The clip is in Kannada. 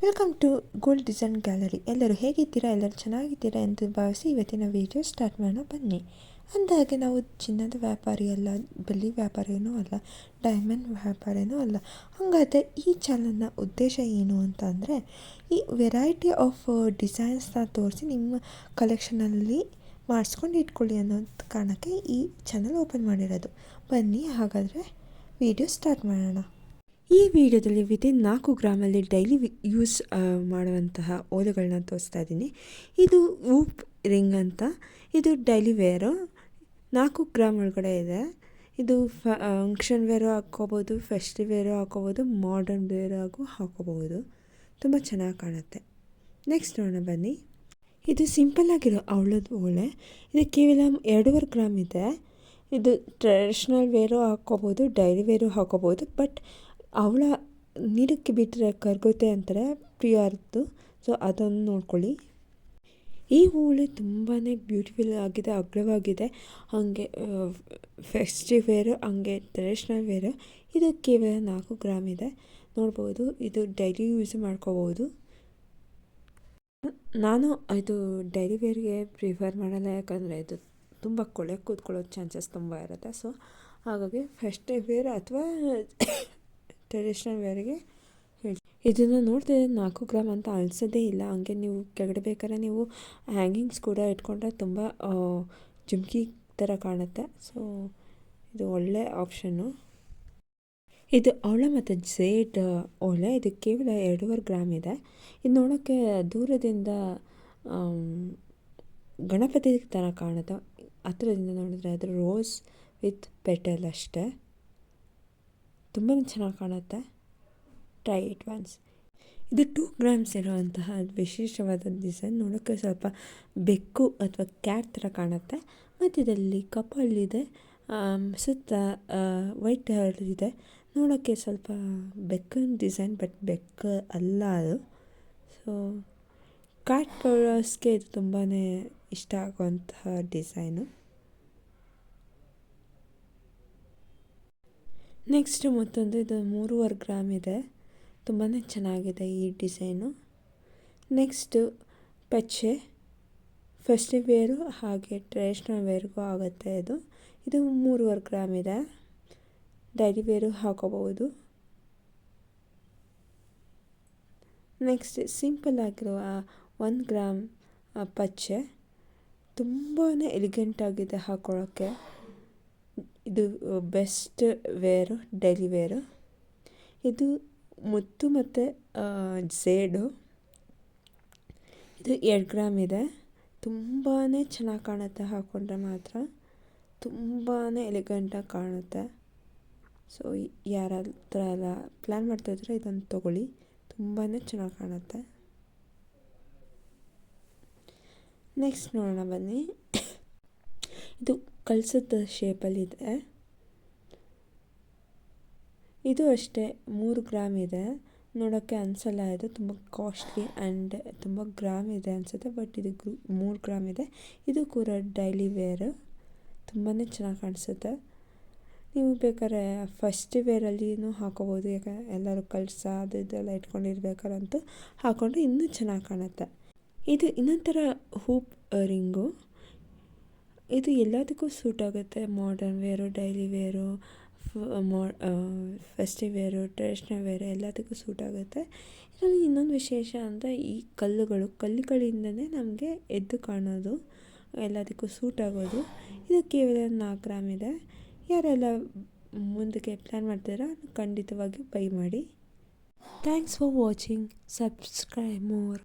Welcome to gold design gallery. ಎಲ್ಲರೂ ಹೇಗಿದ್ದೀರಾ? ಎಲ್ಲರೂ ಚೆನ್ನಾಗಿದ್ದೀರಾ ಎಂದು ಭಾವಿಸಿ ಇವತ್ತಿನ ವಿಡಿಯೋ ಸ್ಟಾರ್ಟ್ ಮಾಡೋಣ ಬನ್ನಿ. ಅಂದಾಗೆ ನಾವು ಚಿನ್ನದ ವ್ಯಾಪಾರಿ ಅಲ್ಲ, ಬೆಳ್ಳಿ ವ್ಯಾಪಾರಿನೂ ಅಲ್ಲ, ಡೈಮಂಡ್ ವ್ಯಾಪಾರಿನೂ ಅಲ್ಲ. ಹಾಗಾದರೆ ಈ ಚಾನಲ್ನ ಉದ್ದೇಶ ಏನು ಅಂತ ಅಂದರೆ, ಈ ವೆರೈಟಿ ಆಫ್ ಡಿಸೈನ್ಸ್ನ ತೋರಿಸಿ ನಿಮ್ಮ ಕಲೆಕ್ಷನಲ್ಲಿ ಮಾಡಿಸ್ಕೊಂಡು ಇಟ್ಕೊಳ್ಳಿ ಅನ್ನೋ ಕಾರಣಕ್ಕೆ ಈ ಚಾನಲ್ ಓಪನ್ ಮಾಡಿರೋದು. ಬನ್ನಿ ಹಾಗಾದರೆ ವಿಡಿಯೋ ಸ್ಟಾರ್ಟ್ ಮಾಡೋಣ. ಈ ವಿಡಿಯೋದಲ್ಲಿ ವಿತಿನ್ 4 ಗ್ರಾಮಲ್ಲಿ ಡೈಲಿ ಯೂಸ್ ಮಾಡುವಂತಹ ಓಲೆಗಳನ್ನ ತೋರಿಸ್ತಾ ಇದ್ದೀನಿ. ಇದು ಊಪ್ ರಿಂಗ್ ಅಂತ. ಇದು ಡೈಲಿ ವೇರು 4 ಗ್ರಾಮ್ ಒಳಗಡೆ ಇದೆ. ಇದು ಫಂಕ್ಷನ್ ವೇರು ಹಾಕ್ಕೋಬೋದು, ಫೆಸ್ಟಿವ್ ವೇರು ಹಾಕ್ಕೋಬೋದು, ಮಾಡರ್ನ್ ವೇರಾಗೂ ಹಾಕ್ಕೋಬೋದು. ತುಂಬ ಚೆನ್ನಾಗಿ ಕಾಣುತ್ತೆ. ನೆಕ್ಸ್ಟ್ ನೋಡೋಣ ಬನ್ನಿ. ಇದು ಸಿಂಪಲ್ಲಾಗಿರೋ ಅವಳದ ಓಲೆ. ಇದು ಕೇವಲ 2.5 ಗ್ರಾಮ್ ಇದೆ. ಇದು ಟ್ರೆಡಿಷ್ನಲ್ ವೇರು ಹಾಕ್ಕೋಬೋದು, ಡೈಲಿ ವೇರು ಹಾಕ್ಕೋಬೋದು. ಬಟ್ ಅವಳ ನೀರಕ್ಕೆ ಬಿಟ್ಟರೆ ಕರಗುತ್ತೆ ಅಂತಾರೆ, ಪ್ರಿಯರ್ದು. ಸೊ ಅದನ್ನು ನೋಡ್ಕೊಳ್ಳಿ. ಈ ಓಲೆ ತುಂಬಾ ಬ್ಯೂಟಿಫುಲ್ ಆಗಿದೆ, ಅಗ್ಲವಾಗಿದೆ. ಹಾಗೆ ಫೆಸ್ಟಿವ್ ವೇರು, ಹಾಗೆ ಟ್ರೆಡಿಷ್ನಲ್ ವೇರು. ಇದು ಕೇವಲ 4 ಗ್ರಾಮ್ ಇದೆ, ನೋಡ್ಬೋದು. ಇದು ಡೈಲಿ ಯೂಸ್ ಮಾಡ್ಕೋಬೋದು. ನಾನು ಇದು ಡೈಲಿ ವೇರ್ಗೆ ಪ್ರಿಫರ್ ಮಾಡಲ್ಲ, ಯಾಕಂದರೆ ಇದು ತುಂಬ ಕೊಳೆ ಕೂತ್ಕೊಳ್ಳೋ ಚಾನ್ಸಸ್ ತುಂಬ ಇರುತ್ತೆ. ಸೊ ಹಾಗಾಗಿ ಫೆಸ್ಟಿವ್ ವೇರ್ ಅಥವಾ ಟ್ರೆಡಿಷ್ನಲ್ ವೇರಿಗೆ ಹೇಳಿ. ಇದನ್ನು ನೋಡ್ತಿದ್ರೆ 4 ಗ್ರಾಮ್ ಅಂತ ಅನಿಸೋದೇ ಇಲ್ಲ. ಹಂಗೆ ನೀವು ಕೆಳಗಡೆ ಬೇಕಾದ್ರೆ ನೀವು ಹ್ಯಾಂಗಿಂಗ್ಸ್ ಕೂಡ ಇಟ್ಕೊಂಡ್ರೆ ತುಂಬ ಜುಮ್ಕಿ ಥರ ಕಾಣುತ್ತೆ. ಸೊ ಇದು ಒಳ್ಳೆ ಆಪ್ಷನ್ನು. ಇದು ಅವಳ ಮತ್ತು ಜೇಡ್ ಓಲೆ. ಇದು ಕೇವಲ 2.5 ಗ್ರಾಮ್ ಇದೆ. ಇದು ನೋಡೋಕ್ಕೆ ದೂರದಿಂದ ಗಣಪತಿ ಥರ ಕಾಣುತ್ತೆ. ಹತ್ರದಿಂದ ನೋಡಿದ್ರೆ ಅದು ರೋಸ್ ವಿತ್ ಪೆಟಲ್ ಅಷ್ಟೇ. ತುಂಬಾ ಚೆನ್ನಾಗಿ ಕಾಣುತ್ತೆ. Try it once. ಇದು 2 ಗ್ರಾಮ್ಸ್ ಇರುವಂತಹ ವಿಶೇಷವಾದ ಡಿಸೈನ್. ನೋಡೋಕ್ಕೆ ಸ್ವಲ್ಪ ಬೆಕ್ಕು ಅಥವಾ ಕ್ಯಾಟ್ ಥರ ಕಾಣುತ್ತೆ. ಮತ್ತು ಇದರಲ್ಲಿ ಕಪಲ್ಲಿದೆ, ಸುತ್ತ ವೈಟ್ ಇದೆ. ನೋಡೋಕ್ಕೆ ಸ್ವಲ್ಪ ಬೆಕ್ಕಿನ ಡಿಸೈನ್, ಬಟ್ ಬೆಕ್ಕು ಅಲ್ಲ ಅದು. ಸೊ ಕ್ಯಾಟ್ ಕಲರ್ಸ್ಗೆ ಇದು ತುಂಬಾ ಇಷ್ಟ ಆಗುವಂತಹ ಡಿಸೈನು. ನೆಕ್ಸ್ಟ್ ಮತ್ತೊಂದು, ಇದು 3.5 ಗ್ರಾಮ್ ಇದೆ. ತುಂಬಾ ಚೆನ್ನಾಗಿದೆ ಈ ಡಿಸೈನು. ನೆಕ್ಸ್ಟು ಪಚ್ಚೆ, ಫೆಸ್ಟಿವ್ ವೇರು ಹಾಗೆ ಟ್ರೆಡಿಷ್ನಲ್ ವೇರ್ಗೂ ಆಗುತ್ತೆ. ಇದು 3.5 ಗ್ರಾಮ್ ಇದೆ. ಡೈಲಿ ವೇರು ಹಾಕೋಬಹುದು. ನೆಕ್ಸ್ಟ್ ಸಿಂಪಲ್ ಆಗಿರುವ 1 ಗ್ರಾಮ್ ಪಚ್ಚೆ. ತುಂಬಾ ಎಲಿಗೆಂಟಾಗಿದೆ ಹಾಕೊಳ್ಳೋಕ್ಕೆ. ಇದು ಬೆಸ್ಟ್ ವೇರು, ಡೈಲಿ ವೇರು. ಇದು ಮುತ್ತು ಮತ್ತು ಜೇಡು. ಇದು 2 ಗ್ರಾಮ್ ಇದೆ. ತುಂಬಾ ಚೆನ್ನಾಗಿ ಕಾಣುತ್ತೆ ಹಾಕ್ಕೊಂಡ್ರೆ ಮಾತ್ರ. ತುಂಬಾ ಎಲಿಗೆಂಟಾಗಿ ಕಾಣುತ್ತೆ. ಸೊ ಯಾರ ಹತ್ರ ಎಲ್ಲ ಪ್ಲ್ಯಾನ್ ಮಾಡ್ತಾಯಿದ್ರೆ ಇದನ್ನು ತೊಗೊಳ್ಳಿ, ತುಂಬಾ ಚೆನ್ನಾಗಿ ಕಾಣುತ್ತೆ. ನೆಕ್ಸ್ಟ್ ನೋಡೋಣ ಬನ್ನಿ. ಇದು ಕಳಸದ ಶೇಪಲ್ಲಿದೆ. ಇದು ಅಷ್ಟೇ 3 ಗ್ರಾಮ್ ಇದೆ. ನೋಡೋಕ್ಕೆ ಅನಿಸಲ್ಲ, ಇದು ತುಂಬ ಕಾಸ್ಟ್ಲಿ ಆ್ಯಂಡ್ ತುಂಬ ಗ್ರಾಮ್ ಇದೆ ಅನಿಸುತ್ತೆ. ಬಟ್ ಇದು 3 ಗ್ರಾಮ್ ಇದೆ. ಇದು ಕೂಡ ಡೈಲಿ ವೇರು. ತುಂಬಾ ಚೆನ್ನಾಗಿ ಕಾಣಿಸುತ್ತೆ. ನೀವು ಬೇಕಾದ್ರೆ ಫಸ್ಟ್ ವೇರಲ್ಲಿನೂ ಹಾಕೋಬೋದು. ಯಾಕಂದರೆ ಎಲ್ಲರೂ ಕಳಸ ಅದು ಇದೆಲ್ಲ ಇಟ್ಕೊಂಡಿರ್ಬೇಕಾರಂತೂ ಹಾಕ್ಕೊಂಡ್ರೆ ಇನ್ನೂ ಚೆನ್ನಾಗಿ ಕಾಣುತ್ತೆ. ಇದು ಇನ್ನೊಂಥರ ಹೂಪ್ ರಿಂಗು. ಇದು ಎಲ್ಲದಕ್ಕೂ ಸೂಟ್ ಆಗುತ್ತೆ. Modern wear, daily wear, festive wear, traditional wear ಎಲ್ಲದಕ್ಕೂ ಸೂಟ್ ಆಗುತ್ತೆ. ಇದರಲ್ಲಿ ಇನ್ನೊಂದು ವಿಶೇಷ ಅಂದರೆ ಈ ಕಲ್ಲುಗಳಿಂದಲೇ ನಮಗೆ ಎದ್ದು ಕಾಣೋದು, ಎಲ್ಲದಕ್ಕೂ ಸೂಟ್ ಆಗೋದು. ಇದು ಕೇವಲ 4 ಗ್ರಾಮ್ ಇದೆ. ಯಾರೆಲ್ಲ ಮುಂದಕ್ಕೆ ಪ್ಲ್ಯಾನ್ ಮಾಡ್ತೀರಾ ಖಂಡಿತವಾಗಿ ಬೈ ಮಾಡಿ. Thanks for watching. Subscribe more.